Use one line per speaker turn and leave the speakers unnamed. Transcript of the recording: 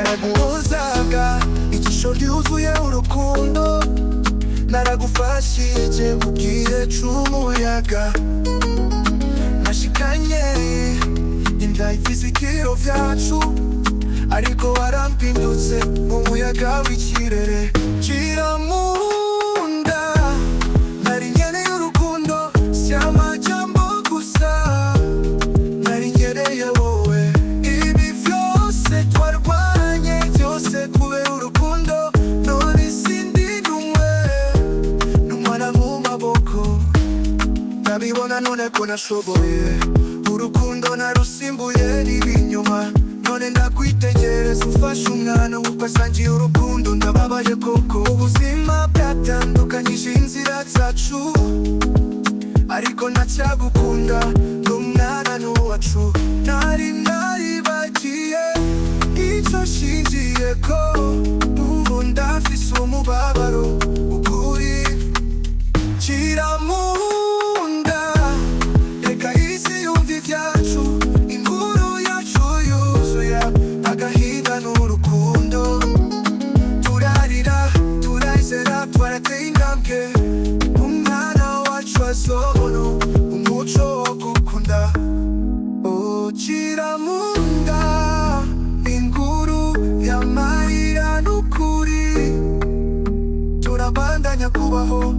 naraguhozaga ijisho ryuzuye urukundo, naragufashije mu gihe c'umuyaga, nashikanye inda ifise ikiro vyacu, ariko warampindutse mu muyaga w'ikirere. CíRAMUNDA, nari nkeneye urukundo, si amajambo gusa, nari nkeneye wowe. Ibi vyose twarwanye, vyose kubera urukundo, none sindi numwe, numwana mu maboko. Ndabibona none ko nashoboye, urukundo narusimbuye n'ibinyoma, none ndakwitegereza ufashe umwana ugasangiye urukundo. Ndababaye koko, ubuzima bwatandukanyije inzira zacu, ariko ndacyagukunda, n'umwana n'uwacu. Nari naribagiye icyo nshingiyeko, ubu ndafise umubabaro ukuri. CíRAMUNDA, reka isi yumve ivyacu, inkuru yacu yuzuye agahinda n'urukundo. Turarira, turazera, twarateye intambwe, umwana wacu azobona umuco wo gukunda. Oh, CíRAMUNDA, inkuru y'amarira n'ukuri, turabandanya kubaho